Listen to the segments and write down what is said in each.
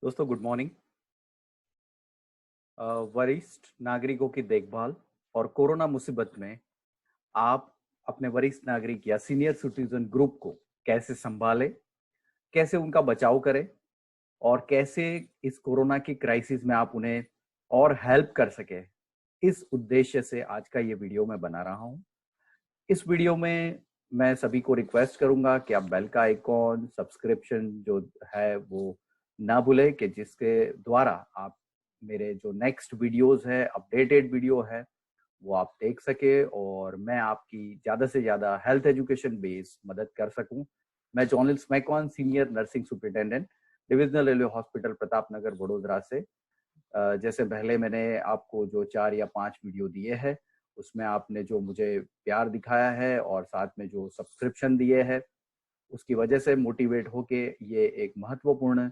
दोस्तों good morning. वरिष्ठ नागरिकों की देखभाल और कोरोना मुसीबत में आप अपने वरिष्ठ नागरिक या सीनियर सिटीजन ग्रुप को कैसे संभालें, कैसे उनका बचाव करें और कैसे इस कोरोना की क्राइसिस में आप उन्हें और हेल्प कर सके, इस उद्देश्य से आज का ये वीडियो मैं बना रहा हूँ। इस वीडियो में मैं सभी को रिक्वेस्ट करूंगा कि आप बेल का आइकॉन सब्सक्रिप्शन जो है वो ना भूलें, कि जिसके द्वारा आप मेरे जो नेक्स्ट वीडियोस है, अपडेटेड वीडियो है, वो आप देख सके और मैं आपकी ज़्यादा से ज़्यादा हेल्थ एजुकेशन बेस्ड मदद कर सकूं। मैं जॉनल स्मैकॉन, senior nursing superintendent, divisional railway hospital Pratap Nagar Vadodara से। जैसे पहले मैंने आपको जो 4 या 5 वीडियो दिए हैं, उसमें आपने जो मुझे प्यार दिखाया है और साथ में जो सब्सक्रिप्शन दिए हैं, उसकी वजह से मोटिवेट होके ये एक महत्वपूर्ण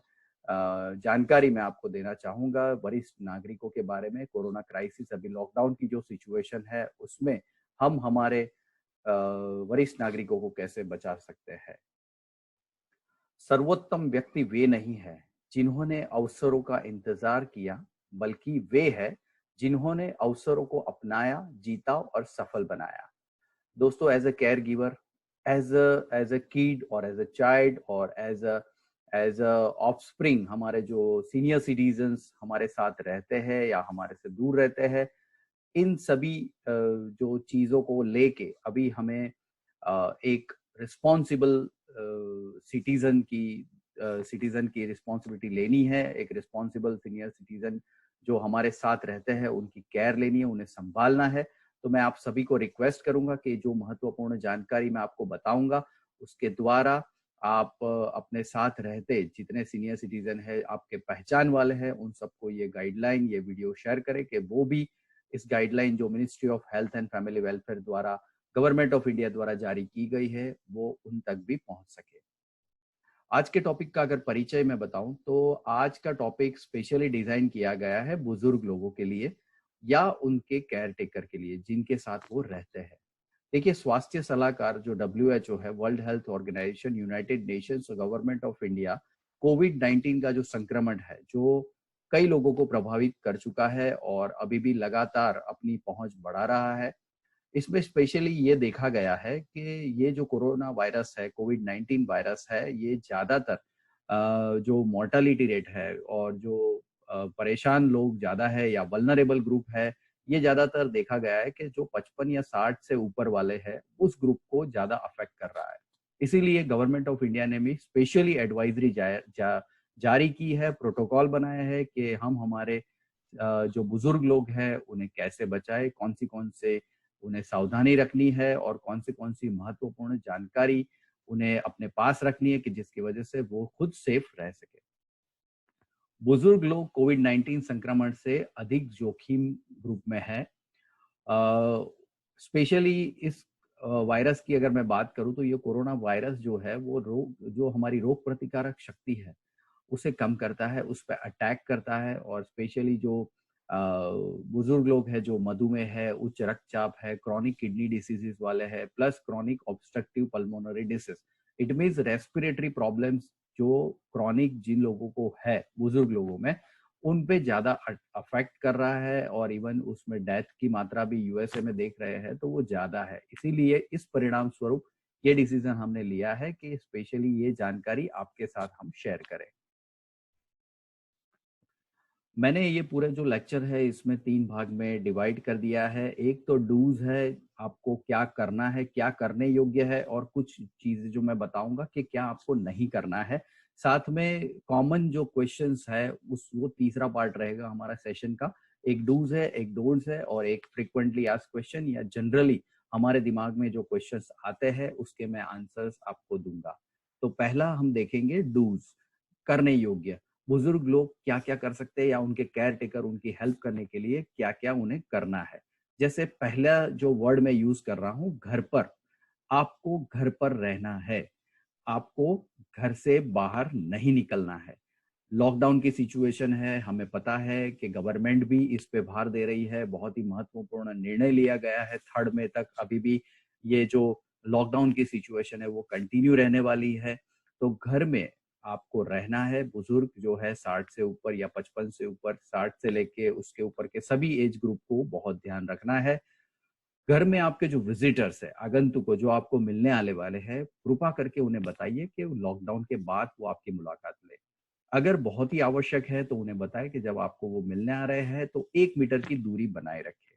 जानकारी मैं आपको देना चाहूँगा वरिष्ठ नागरिकों के बारे में। कोरोना क्राइसिस, अभी लॉकडाउन की जो सिचुएशन है, उसमें हम हमारे वरिष्ठ नागरिकों को कैसे बचा सकते हैं। सर्वोत्तम व्यक्ति वे नहीं है जिन्होंने अवसरों का इंतजार किया, बल्कि वे है जिन्होंने अवसरों को अपनाया, जीता और सफल बनाया। दोस्तों, as a care giver, as a kid और एज अ चाइल्ड और एज अ ऑफस्प्रिंग, हमारे जो सीनियर सिटीजन्स हमारे साथ रहते हैं या हमारे से दूर रहते हैं, इन सभी जो चीज़ों को लेके अभी हमें एक रिस्पॉन्सिबल सिटीजन की रिस्पॉन्सिबिलिटी लेनी है। एक रिस्पॉन्सिबल सीनियर सिटीजन जो हमारे साथ रहते हैं, उनकी केयर लेनी है, उन्हें संभालना है। तो मैं आप सभी को रिक्वेस्ट करूंगा कि जो महत्वपूर्ण जानकारी मैं आपको बताऊंगा, उसके द्वारा आप अपने साथ रहते जितने सीनियर सिटीजन है, आपके पहचान वाले हैं, उन सबको ये गाइडलाइन, ये वीडियो शेयर करें कि वो भी इस गाइडलाइन जो ministry of health and family welfare द्वारा, गवर्नमेंट ऑफ इंडिया द्वारा जारी की गई है, वो उन तक भी पहुंच सके। आज के टॉपिक का अगर परिचय मैं बताऊं, तो आज का टॉपिक स्पेशली डिजाइन किया गया है बुजुर्ग लोगों के लिए या उनके केयर टेकर के लिए जिनके साथ वो रहते हैं। देखिए, स्वास्थ्य सलाहकार जो WHO है, world health organization, united nations और गवर्नमेंट ऑफ इंडिया, कोविड-19 का जो संक्रमण है, जो कई लोगों को प्रभावित कर चुका है और अभी भी लगातार अपनी पहुंच बढ़ा रहा है, इसमें स्पेशली ये देखा गया है कि ये जो कोरोना वायरस है, कोविड-19 वायरस है, ये ज़्यादातर जो मोर्टालिटी रेट है और जो परेशान लोग ज़्यादा है या वल्नरेबल ग्रुप है, ये ज़्यादातर देखा गया है कि जो 55 या 60 से ऊपर वाले हैं, उस ग्रुप को ज़्यादा अफेक्ट कर रहा है। इसीलिए गवर्नमेंट ऑफ इंडिया ने भी स्पेशली एडवाइजरी जारी की है, प्रोटोकॉल बनाया है कि हम हमारे जो बुजुर्ग लोग हैं, उन्हें कैसे बचाएं, कौन से उन्हें सावधानी रखनी है और कौन सी महत्वपूर्ण जानकारी उन्हें अपने पास रखनी है कि जिसकी वजह से वो खुद सेफ रह सके। बुजुर्ग लोग कोविड-19 संक्रमण से अधिक जोखिम ग्रुप में है। स्पेशली इस वायरस की अगर मैं बात करूं, तो ये कोरोना वायरस जो है, वो जो हमारी रोग प्रतिकारक शक्ति है, उसे कम करता है, उस पे अटैक करता है। और स्पेशली जो बुजुर्ग लोग हैं, जो मधुमेह है, उच्च रक्तचाप है, क्रॉनिक किडनी डिसीजेस वाले हैं, plus chronic obstructive pulmonary disease, it means respiratory problems, जो क्रॉनिक जिन लोगों को है बुजुर्ग लोगों में, उन पे ज्यादा अफेक्ट कर रहा है और इवन उसमें डेथ की मात्रा भी USA में देख रहे हैं तो वो ज्यादा है। इसीलिए इस परिणाम स्वरूप ये डिसीजन हमने लिया है कि स्पेशली ये जानकारी आपके साथ हम शेयर करें। मैंने ये पूरे जो लेक्चर है, इसमें 3 भाग में डिवाइड कर दिया है। एक तो डूज है, आपको क्या करना है, क्या करने योग्य है, और कुछ चीजें जो मैं बताऊंगा कि क्या आपको नहीं करना है। साथ में कॉमन जो क्वेश्चंस है, उस वो तीसरा पार्ट रहेगा हमारा सेशन का। एक डूज है, एक डोंट्स है और एक फ्रिक्वेंटली आस्क्ड क्वेश्चन या जनरली हमारे दिमाग में जो क्वेश्चंस आते हैं, उसके मैं आंसर्स आपको दूंगा। तो पहला हम देखेंगे डूज, करने योग्य। बुजुर्ग लोग क्या क्या कर सकते हैं या उनके केयर टेकर उनकी हेल्प करने के लिए क्या क्या उन्हें करना है। जैसे पहला जो वर्ड मैं यूज कर रहा हूँ, घर पर। आपको घर पर रहना है, आपको घर से बाहर नहीं निकलना है। लॉकडाउन की सिचुएशन है, हमें पता है कि गवर्नमेंट भी इस पे भार दे रही है, बहुत ही महत्वपूर्ण निर्णय लिया गया है। 3rd मई तक अभी भी ये जो लॉकडाउन की सिचुएशन है वो कंटिन्यू रहने वाली है। तो घर में आपको रहना है। बुजुर्ग जो है 60 से ऊपर या 55 से ऊपर, 60 से लेके उसके ऊपर के सभी एज ग्रुप को बहुत ध्यान रखना है। घर में आपके जो विजिटर्स है, आगंतुक को जो आपको मिलने आने वाले हैं, कृपा करके उन्हें बताइए कि लॉकडाउन के बाद वो आपकी मुलाकात ले। अगर बहुत ही आवश्यक है तो उन्हें बताएं कि जब आपको वो मिलने आ रहे हैं तो 1 मीटर की दूरी बनाए रखें।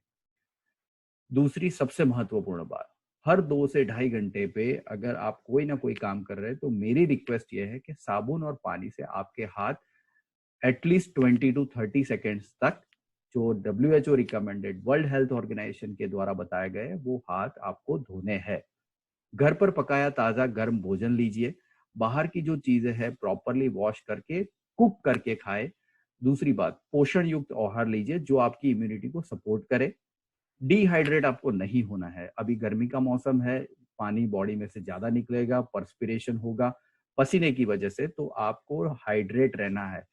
दूसरी सबसे महत्वपूर्ण बात, हर 2 से ढाई घंटे पे अगर आप कोई ना कोई काम कर रहे हैं तो मेरी रिक्वेस्ट ये है कि साबुन और पानी से आपके हाथ एटलीस्ट 20 to 30 सेकेंड्स तक, जो WHO recommended, world health organization के द्वारा बताए गए, वो हाथ आपको धोने हैं। घर पर पकाया ताजा गर्म भोजन लीजिए। बाहर की जो चीजें हैं प्रॉपरली वॉश करके, कुक करके खाए। दूसरी बात, पोषण युक्त आहार लीजिए जो आपकी इम्यूनिटी को सपोर्ट करे। डिहाइड्रेट आपको नहीं होना है। अभी गर्मी का मौसम है, पानी बॉडी में से ज्यादा निकलेगा, पर्सपिरेशन होगा पसीने की वजह से, तो आपको हाइड्रेट रहना है।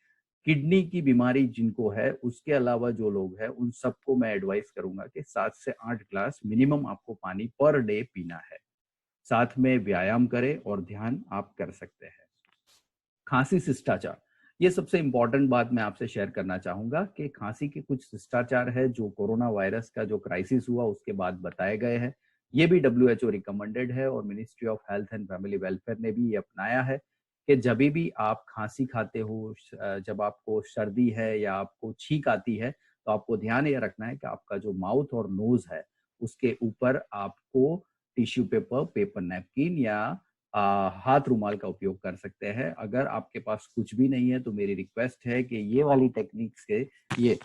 किडनी की बीमारी जिनको है, उसके अलावा जो लोग हैं, उन सबको मैं एडवाइस करूंगा कि 7 से 8 ग्लास मिनिमम आपको पानी पर डे पीना है। साथ में व्यायाम करें और ध्यान आप कर सकते हैं। खांसी शिष्टाचार, ये सबसे इंपॉर्टेंट बात मैं आपसे शेयर करना चाहूंगा कि खांसी के कुछ शिष्टाचार है जो कोरोना वायरस का जो क्राइसिस हुआ उसके बाद बताए गए हैं। ये भी WHO रिकमेंडेड है और ministry of health and family welfare ने भी ये अपनाया है कि जब भी आप खांसी खाते हो, जब आपको सर्दी है या आपको छींक आती है, तो आपको ध्यान ये रखना है कि आपका जो माउथ और नोज है उसके ऊपर आपको टिश्यू पेपर, पेपर नैपकिन या हाथ रुमाल का उपयोग कर सकते हैं। अगर आपके पास कुछ भी नहीं है तो मेरी रिक्वेस्ट है कि ये वाली टेक्निक से ये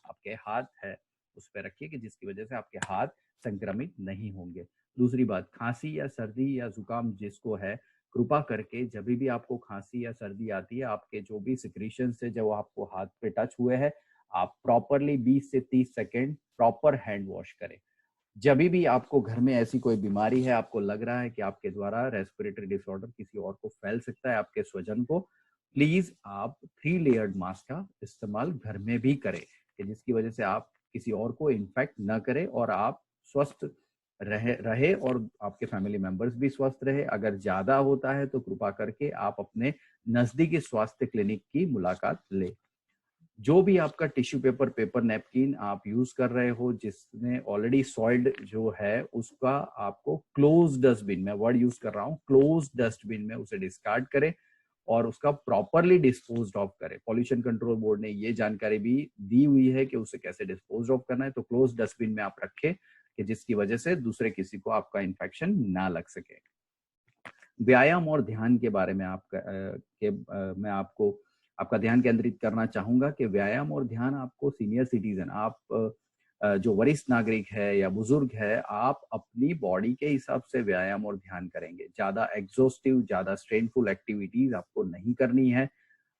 आपके हाथ है उस पर रखिए कि जिसकी वजह से आपके हाथ संक्रमित नहीं होंगे। दूसरी बात, खांसी या सर्दी या जुकाम जिसको है, कृपा करके जब भी आपको खांसी या सर्दी आती है, आपके जो भी सिक्रीशन से जो आपको हाथ पे टच हुए हैं, आप प्रॉपरली 20 से 30 सेकेंड प्रॉपर हैंड वॉश करें। जब भी आपको घर में ऐसी कोई बीमारी है, आपको लग रहा है कि आपके द्वारा रेस्पिरेटरी डिसऑर्डर किसी और को फैल सकता है, आपके स्वजन को, प्लीज आप 3 लेयर्ड मास्क का इस्तेमाल घर में भी करें कि जिसकी वजह से आप किसी और को इन्फेक्ट न करें और आप स्वस्थ रहे और आपके फैमिली मेंबर्स भी स्वस्थ रहे। अगर ज्यादा होता है तो कृपा करके आप अपने नजदीकी स्वास्थ्य क्लिनिक की मुलाकात लें। जो भी आपका टिश्यू पेपर, पेपर नैपकिन आप यूज कर रहे हो जिसने ऑलरेडी सॉइल्ड जो है, उसका आपको क्लोज डस्टबिन, मैं वर्ड यूज कर रहा हूँ, क्लोज डस्टबिन में उसे डिस्कार्ड करें और उसका प्रॉपरली डिस्पोज ऑफ करें। पॉल्यूशन कंट्रोल बोर्ड ने ये जानकारी भी दी हुई है कि उसे कैसे डिस्पोज ऑफ करना है, तो क्लोज डस्टबिन में आप रखें कि जिसकी वजह से दूसरे किसी को आपका इन्फेक्शन ना लग सके। व्यायाम और ध्यान के बारे में मैं आपको आपका ध्यान केंद्रित करना चाहूंगा कि व्यायाम और ध्यान आपको सीनियर सिटीजन, आप जो वरिष्ठ नागरिक है या बुजुर्ग है, आप अपनी बॉडी के हिसाब से व्यायाम और ध्यान करेंगे। ज्यादा एग्जॉस्टिव, ज्यादा स्ट्रेनफुल एक्टिविटीज आपको नहीं करनी है।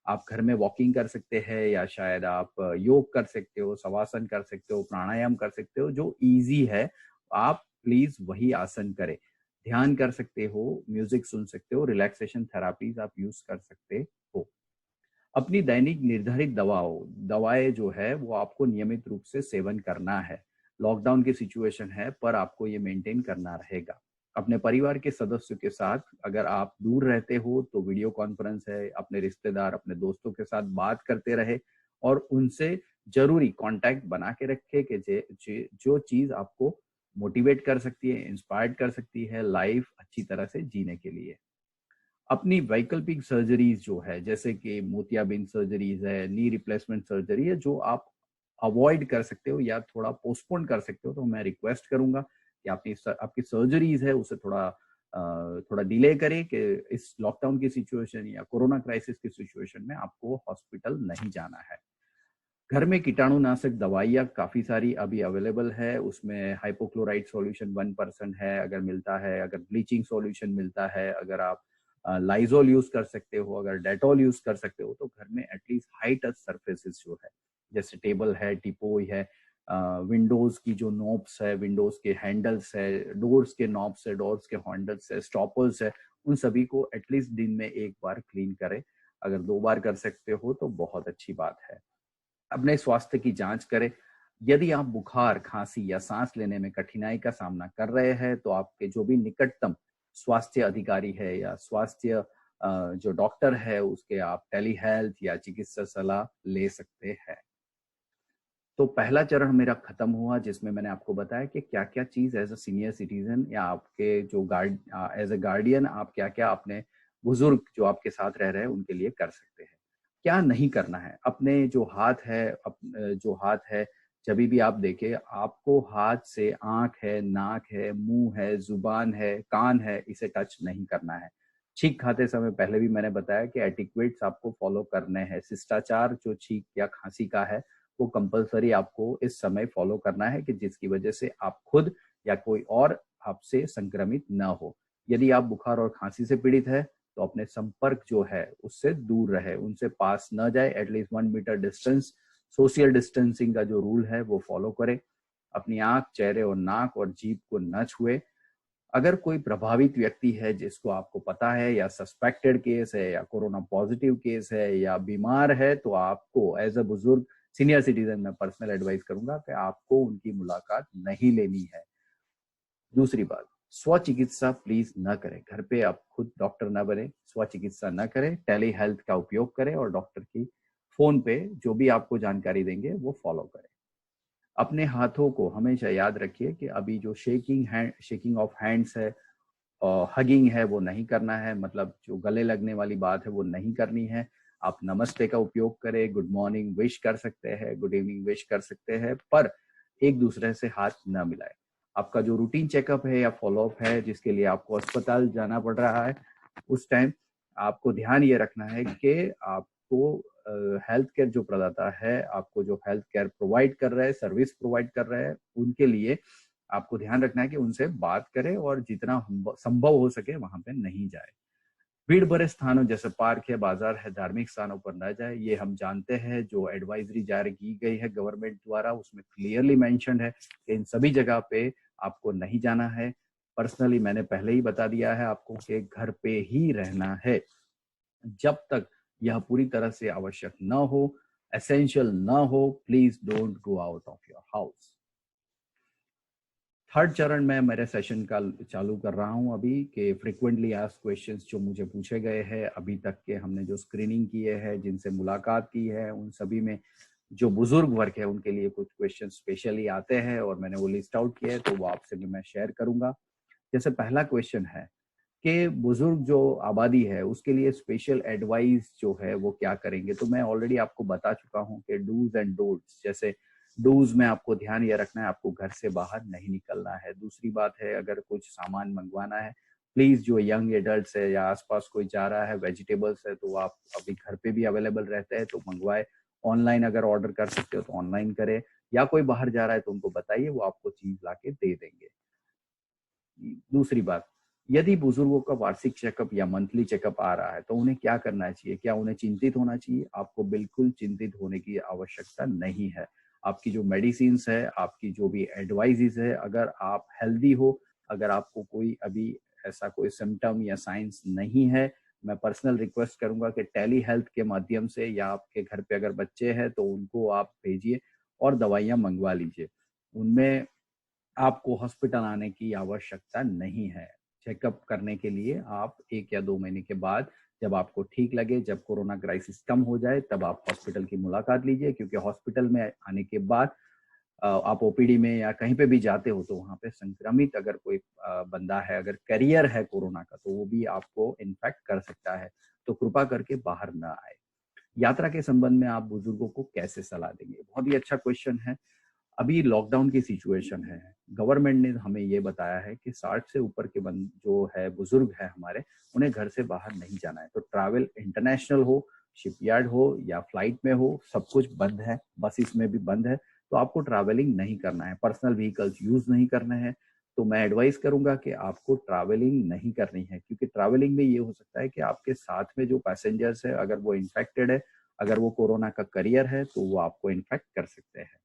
आप घर में वॉकिंग कर सकते हैं या शायद आप योग कर सकते हो, शवासन कर सकते हो, प्राणायाम कर सकते हो, जो इजी है आप प्लीज वही आसन करें। ध्यान कर सकते हो, म्यूजिक सुन सकते हो, रिलैक्सेशन थेरापीज आप यूज कर सकते हो। अपनी दैनिक निर्धारित दवाएं जो है वो आपको नियमित रूप से सेवन करना है। लॉकडाउन की सिचुएशन है पर आपको ये मेंटेन करना रहेगा। अपने परिवार के सदस्यों के साथ अगर आप दूर रहते हो तो वीडियो कॉन्फ्रेंस है, अपने रिश्तेदार, अपने दोस्तों के साथ बात करते रहे और उनसे जरूरी कांटेक्ट बना के रखे कि जो चीज आपको मोटिवेट कर सकती है, इंस्पायर्ड कर सकती है लाइफ अच्छी तरह से जीने के लिए। अपनी वैकल्पिक सर्जरीज जो है, जैसे कि मोतियाबिंद सर्जरीज है, नी रिप्लेसमेंट सर्जरी है, जो आप अवॉइड कर सकते हो या थोड़ा पोस्टपोन कर सकते हो, तो मैं रिक्वेस्ट करूंगा कि आपकी सर्जरीज है उसे थोड़ा डिले करें कि इस लॉकडाउन की सिचुएशन या कोरोना क्राइसिस की सिचुएशन में आपको हॉस्पिटल नहीं जाना है। घर में कीटाणुनाशक दवाइयाँ काफी सारी अभी अवेलेबल है, उसमें हाइपोक्लोराइड सॉल्यूशन 1% है अगर मिलता है, अगर ब्लीचिंग सॉल्यूशन मिलता है, अगर आप लाइजोल यूज कर सकते हो, अगर डेटॉल यूज कर सकते हो, तो घर में एटलीस्ट हाई टच सर्फेसिस जो है, जैसे टेबल है, टिपोई है, विंडोज की जो नॉब्स है, विंडोज के हैंडल्स है, डोर्स के नॉब्स है, डोर्स के हैंडल्स है, स्टॉपर्स है, उन सभी को एटलीस्ट दिन में एक बार क्लीन करें। अगर 2 बार कर सकते हो तो बहुत अच्छी बात है। अपने स्वास्थ्य की जांच करें। यदि आप बुखार, खांसी या सांस लेने में कठिनाई का सामना कर रहे हैं तो आपके जो भी निकटतम स्वास्थ्य अधिकारी है या स्वास्थ्य जो डॉक्टर है उसके आप टेली हेल्थ या चिकित्सा सलाह ले सकते हैं। तो पहला चरण मेरा खत्म हुआ जिसमें मैंने आपको बताया कि क्या-क्या चीज़ एज़ अ सीनियर सिटीज़न या आपके जो एज़ अ गार्डियन आप क्या-क्या अपने बुजुर्ग जो आपके साथ रह रहे हैं उनके लिए कर सकते हैं। क्या नहीं करना है, अपने जो हाथ है जभी भी आप देखें आपको हाथ से आँख है, नाक है, मुँह है, ज़ुबान है, कान है, इसे टच नहीं करना है। छींक खाते समय पहले भी मैंने बताया कि एटिक्वेट्स आपको फॉलो करने हैं। शिष्टाचार जो छींक या खाँसी का है वो कंपल्सरी आपको इस समय फॉलो करना है कि जिसकी वजह से आप खुद या कोई और आपसे संक्रमित ना हो। यदि आप बुखार और खांसी से पीड़ित है तो अपने संपर्क जो है उससे दूर रहे, उनसे पास न जाए, at least 1 meter distance, social distancing का जो रूल है वो फॉलो करें। अपनी आंख, चेहरे और नाक और जीभ को न छुए। अगर कोई प्रभावित व्यक्ति है जिसको आपको पता है या सस्पेक्टेड केस है या कोरोना पॉजिटिव केस है या बीमार है तो आपको एज अ बुजुर्ग सीनियर सिटीजन मैं पर्सनल एडवाइस करूंगा कि आपको उनकी मुलाकात नहीं लेनी है। दूसरी बात, स्व चिकित्सा प्लीज न करें। घर पे आप खुद डॉक्टर न बने, स्व चिकित्सा न करें। टेली हेल्थ का उपयोग करें और डॉक्टर की फोन पे जो भी आपको जानकारी देंगे वो फॉलो करें। अपने हाथों को हमेशा याद रखिए कि अभी जो शेकिंग ऑफ हैंड्स है, हगिंग है वो नहीं करना है, मतलब जो गले लगने वाली बात है वो नहीं करनी है। आप नमस्ते का उपयोग करें, गुड मॉर्निंग विश कर सकते हैं, गुड इवनिंग विश कर सकते हैं, पर एक दूसरे से हाथ न मिलाएं। आपका जो रूटीन चेकअप है या फॉलोअप है जिसके लिए आपको अस्पताल जाना पड़ रहा है, उस टाइम आपको ध्यान ये रखना है कि आपको हेल्थ केयर जो प्रदाता है, आपको जो हेल्थ केयर प्रोवाइड कर रहे हैं, सर्विस प्रोवाइड कर रहे हैं, उनके लिए आपको ध्यान रखना है कि उनसे बात करें और जितना संभव हो सके वहां पे नहीं जाए। भीड़ भरे स्थानों जैसे पार्क है, बाजार है, धार्मिक स्थानों पर न जाए। ये हम जानते हैं, जो एडवाइजरी जारी की गई है गवर्नमेंट द्वारा उसमें क्लियरली मेंशन्ड है कि इन सभी जगह पे आपको नहीं जाना है। पर्सनली मैंने पहले ही बता दिया है आपको कि घर पे ही रहना है जब तक यह पूरी तरह से आवश्यक न हो, एसेंशियल न हो। Please don't go out of your house. Third चरण में मेरे सेशन का चालू कर रहा हूं अभी कि फ्रिक्वेंटली आस्क्ड क्वेश्चंस जो मुझे पूछे गए हैं अभी तक के, हमने जो स्क्रीनिंग किए हैं, जिनसे मुलाकात की है, उन सभी में जो बुजुर्ग वर्ग है उनके लिए कुछ क्वेश्चन स्पेशली आते हैं और मैंने वो लिस्ट आउट किए हैं, तो वो आपसे भी मैं शेयर करूंगा। जैसे पहला क्वेश्चन है कि बुजुर्ग जो आबादी है उसके लिए स्पेशल एडवाइस जो है वो क्या करेंगे। तो मैं ऑलरेडी आपको बता चुका हूं कि डूज एंड डोंट्स। जैसे डूज में आपको ध्यान ये रखना है, आपको घर से बाहर नहीं निकलना है। दूसरी बात है, अगर कुछ सामान मंगवाना है, प्लीज जो यंग एडल्ट है या आसपास कोई जा रहा है, वेजिटेबल्स है, तो आप अभी घर पे भी अवेलेबल रहते हैं तो मंगवाए। ऑनलाइन अगर ऑर्डर कर सकते हो तो ऑनलाइन करें, या कोई बाहर जा रहा है तो उनको बताइए, वो आपको चीज ला के दे देंगे। दूसरी बात, यदि बुजुर्गों का वार्षिक चेकअप या मंथली चेकअप आ रहा है तो उन्हें क्या करना चाहिए? क्या उन्हें चिंतित होना चाहिए? आपको बिल्कुल चिंतित होने की आवश्यकता नहीं है। आपकी जो मेडिसिन है, आपकी जो भी एडवाइजेज है, अगर आप हेल्दी हो, अगर आपको कोई अभी ऐसा कोई सिम्टम या साइंस नहीं है, मैं पर्सनल रिक्वेस्ट करूंगा कि टेली हेल्थ के माध्यम से या आपके घर पे अगर बच्चे हैं तो उनको आप भेजिए और दवाइयां मंगवा लीजिए। उनमें आपको हॉस्पिटल आने की आवश्यकता नहीं है। चेकअप करने के लिए आप 1 या 2 महीने के बाद, जब आपको ठीक लगे, जब कोरोना क्राइसिस कम हो जाए, तब आप हॉस्पिटल की मुलाकात लीजिए, क्योंकि हॉस्पिटल में आने के बाद आप ओपीडी में या कहीं पे भी जाते हो तो वहाँ पे संक्रमित अगर कोई बंदा है, अगर कैरियर है कोरोना का, तो वो भी आपको इन्फेक्ट कर सकता है। तो कृपा करके बाहर ना आए। यात्रा के संबंध में आप बुजुर्गों को कैसे सलाह देंगे? बहुत ही अच्छा क्वेश्चन है। अभी लॉकडाउन की सिचुएशन है। गवर्नमेंट ने हमें ये बताया है कि 60 से ऊपर के बंद जो है बुजुर्ग है हमारे, उन्हें घर से बाहर नहीं जाना है। तो ट्रैवल इंटरनेशनल हो, शिपयार्ड हो या फ्लाइट में हो, सब कुछ बंद है। बसेस में भी बंद है। तो आपको ट्रैवलिंग नहीं करना है, पर्सनल व्हीकल्स यूज नहीं करना है। तो मैं एडवाइस करूंगा कि आपको ट्रैवलिंग नहीं करनी है, क्योंकि ट्रैवलिंग में ये हो सकता है कि आपके साथ में जो पैसेंजर्स है, अगर वो इन्फेक्टेड है, अगर वो कोरोना का करियर है, तो वो आपको इन्फेक्ट कर सकते हैं।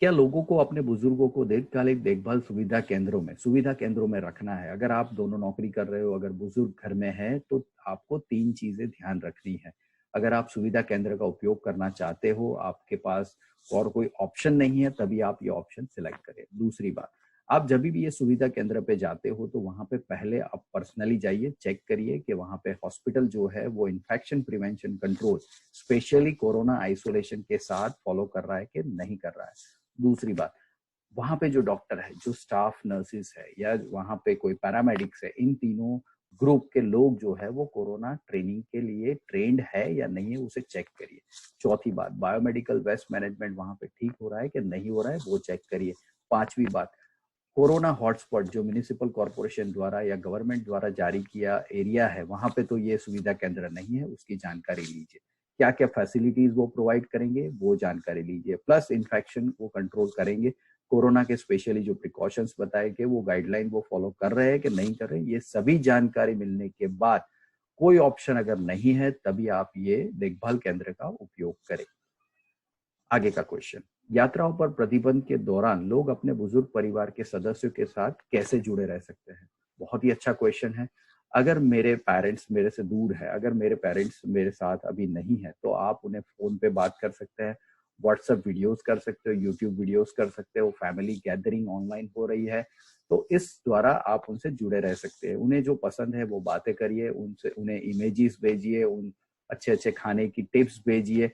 क्या लोगों को अपने बुजुर्गों को दीर्घकालिक देखभाल सुविधा केंद्रों में रखना है? अगर आप दोनों नौकरी कर रहे हो, अगर बुजुर्ग घर में है, तो आपको 3 चीजें ध्यान रखनी है। अगर आप सुविधा केंद्र का उपयोग करना चाहते हो, आपके पास और कोई ऑप्शन नहीं है, तभी आप ये ऑप्शन सिलेक्ट करें। दूसरी बात, आप जब भी ये सुविधा केंद्र पे जाते हो तो वहां पे पहले आप पर्सनली जाइए, चेक करिए कि वहां पे हॉस्पिटल जो है वो infection prevention control specially corona isolation के साथ फॉलो कर रहा है कि नहीं कर रहा है। दूसरी बात, वहां पे जो डॉक्टर है, जो स्टाफ नर्सेस है या वहां पे कोई पैरामेडिक्स है, इन तीनों ग्रुप के लोग जो है वो कोरोना ट्रेनिंग के लिए ट्रेंड है या नहीं है, उसे चेक करिए। चौथी बात, बायोमेडिकल वेस्ट मैनेजमेंट वहां पे ठीक हो रहा है कि नहीं हो रहा है, वो चेक करिए। पांचवी बात, कोरोना हॉटस्पॉट जो म्यूनिसिपल कॉर्पोरेशन द्वारा या गवर्नमेंट द्वारा जारी किया एरिया है, वहां पे तो ये सुविधा केंद्र नहीं है, उसकी जानकारी लीजिए। क्या क्या फैसिलिटीज वो प्रोवाइड करेंगे वो जानकारी लीजिए, प्लस इन्फेक्शन वो कंट्रोल करेंगे, कोरोना के स्पेशली जो प्रिकॉशंस बताए गए वो गाइडलाइन वो फॉलो कर रहे हैं कि नहीं कर रहे हैं, ये सभी जानकारी मिलने के बाद कोई ऑप्शन अगर नहीं है तभी आप ये देखभाल केंद्र का उपयोग करें। आगे का क्वेश्चन, यात्राओं पर प्रतिबंध के दौरान लोग अपने बुजुर्ग परिवार के सदस्यों के साथ कैसे जुड़े रह सकते हैं? बहुत ही अच्छा क्वेश्चन है। अगर मेरे पेरेंट्स मेरे से दूर है, अगर मेरे पेरेंट्स मेरे साथ अभी नहीं है, तो आप उन्हें फोन पे बात कर सकते हैं, व्हाट्सएप वीडियोस कर सकते हो, यूट्यूब वीडियोस कर सकते हो, फैमिली गैदरिंग ऑनलाइन हो रही है, तो इस द्वारा आप उनसे जुड़े रह सकते हैं। उन्हें जो पसंद है वो बातें करिए, उनसे उन्हें इमेजेस भेजिए, उन अच्छे अच्छे खाने की टिप्स भेजिए।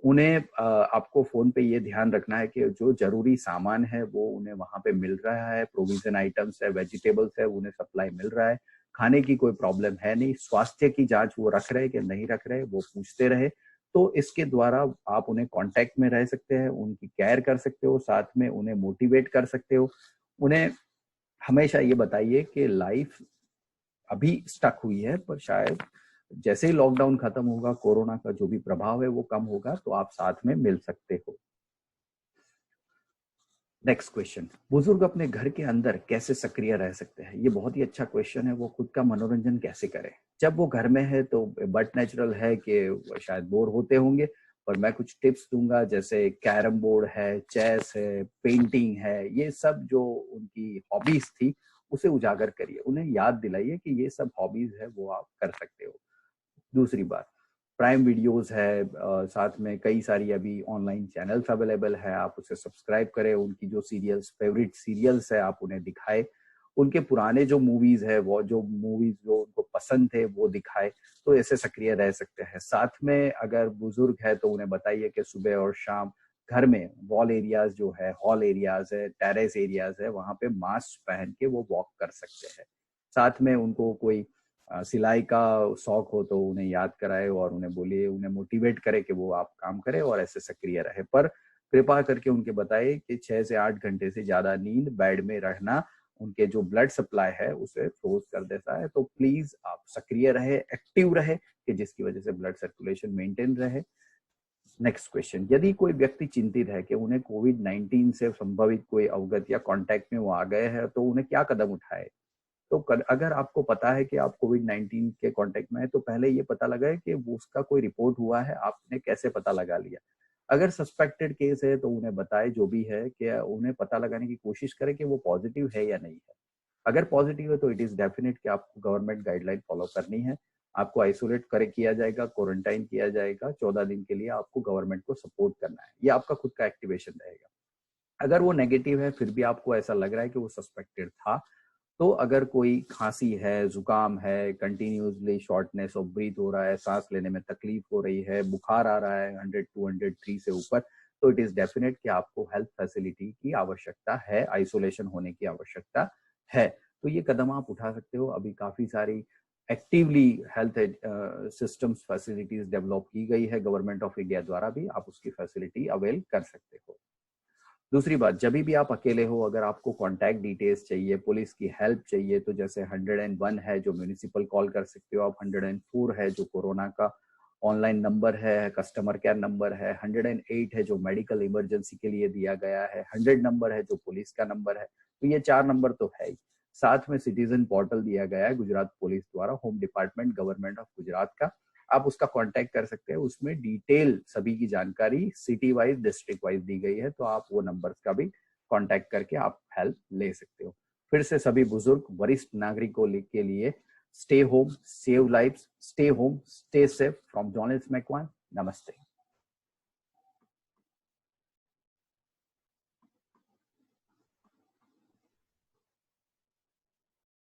उन्हें आपको फोन पे ये ध्यान रखना है कि जो जरूरी सामान है वो उन्हें वहां पे मिल रहा है, प्रोविजन आइटम्स है, वेजिटेबल्स है, उन्हें सप्लाई मिल रहा है, खाने की कोई प्रॉब्लम है नहीं, स्वास्थ्य की जांच वो रख रहे कि नहीं रख रहे वो पूछते रहे। तो इसके द्वारा आप उन्हें कांटेक्ट में रह सकते हैं, उनकी केयर कर सकते हो, साथ में उन्हें मोटिवेट कर सकते हो। उन्हें हमेशा ये बताइए कि लाइफ अभी स्टक हुई है, पर शायद जैसे ही लॉकडाउन खत्म होगा, कोरोना का जो भी प्रभाव है वो कम होगा, तो आप साथ में मिल सकते हो। नेक्स्ट क्वेश्चन, बुजुर्ग अपने घर के अंदर कैसे सक्रिय रह सकते हैं? ये बहुत ही अच्छा क्वेश्चन है। वो खुद का मनोरंजन कैसे करें? जब वो घर में है तो बट नेचुरल है कि शायद बोर होते होंगे, पर मैं कुछ टिप्स दूंगा, जैसे कैरम बोर्ड है, चेस है, पेंटिंग है, ये सब जो उनकी हॉबीज थी उसे उजागर करिए, उन्हें याद दिलाइए कि ये सब हॉबीज है वो आप कर सकते हो। दूसरी बात, प्राइम वीडियोस है, साथ में कई सारी अभी ऑनलाइन चैनल्स अवेलेबल है, आप उसे सब्सक्राइब करें, उनकी जो सीरियल्स फेवरेट सीरियल्स है आप उन्हें दिखाए, उनके पुराने जो मूवीज है वो जो मूवीज जो उनको पसंद थे वो दिखाए, तो ऐसे सक्रिय रह सकते हैं। साथ में अगर बुजुर्ग है तो उन्हें बताइए कि सुबह और शाम घर में वॉल एरियाज जो है, हॉल एरियाज है, टेरेस एरियाज है, वहां पे मास्क पहन के वो वॉक कर सकते हैं। साथ में उनको कोई सिलाई का शौक हो तो उन्हें याद कराए और उन्हें बोलिए, उन्हें मोटिवेट करे कि वो आप काम करें और ऐसे सक्रिय रहे, पर कृपा करके उनके बताइए कि 6 से 8 घंटे से ज्यादा नींद, बेड में रहना उनके जो ब्लड सप्लाई है उसे फ्रोज कर देता है। तो प्लीज आप सक्रिय रहे, एक्टिव रहे, कि जिसकी वजह से ब्लड सर्कुलेशन मेंटेन रहे। नेक्स्ट क्वेश्चन, यदि कोई व्यक्ति चिंतित है कि उन्हें कोविड-19 से संभवित कोई अवगत या कांटेक्ट में वो आ गए हैं, तो उन्हें क्या कदम उठाए? तो अगर आपको पता है कि आप कोविड-19 के कांटेक्ट में है, तो पहले ये पता लगाए कि वो उसका कोई रिपोर्ट हुआ है, आपने कैसे पता लगा लिया। अगर सस्पेक्टेड केस है तो उन्हें बताए जो भी है, कि उन्हें पता लगाने की कोशिश करें कि वो पॉजिटिव है या नहीं है। अगर पॉजिटिव है तो इट इज डेफिनेट कि आपको गवर्नमेंट गाइडलाइन फॉलो करनी है, आपको आइसोलेट करे किया जाएगा, क्वारंटाइन किया जाएगा, 14 दिन के लिए आपको गवर्नमेंट को सपोर्ट करना है, ये आपका खुद का एक्टिवेशन रहेगा। अगर वो नेगेटिव है फिर भी आपको ऐसा लग रहा है कि वो सस्पेक्टेड था, तो अगर कोई खांसी है, जुकाम है, कंटिन्यूसली शॉर्टनेस ऑफ ब्रीथ हो रहा है, सांस लेने में तकलीफ हो रही है, बुखार आ रहा है 100 203 से ऊपर, तो इट इज डेफिनेट कि आपको हेल्थ फैसिलिटी की आवश्यकता है, आइसोलेशन होने की आवश्यकता है। तो ये कदम आप उठा सकते हो। अभी काफी सारी actively health systems facilities develop की गई है गवर्नमेंट ऑफ इंडिया द्वारा, भी आप उसकी फैसिलिटी अवेल कर सकते हो। दूसरी बात, जब भी आप अकेले हो, अगर आपको कांटेक्ट डिटेल्स चाहिए, पुलिस की हेल्प चाहिए, तो जैसे 101 है जो म्यूनिसिपल कॉल कर सकते हो आप, 104 है जो कोरोना का ऑनलाइन नंबर है, कस्टमर केयर नंबर है, 108 है जो मेडिकल इमरजेंसी के लिए दिया गया है, 100 नंबर है जो पुलिस का नंबर है। तो ये 4 नंबर तो है ही। साथ में सिटीजन पोर्टल दिया गया है गुजरात पुलिस द्वारा, home department government of Gujarat का, आप उसका कांटेक्ट कर सकते हैं। उसमें डिटेल सभी की जानकारी सिटी वाइज, डिस्ट्रिक्ट वाइज दी गई है, तो आप वो नंबर्स का भी कांटेक्ट करके आप हेल्प ले सकते हो। फिर से सभी बुजुर्ग वरिष्ठ नागरिकों के लिए stay home, save lives, stay home, stay safe from John S Macwan. नमस्ते।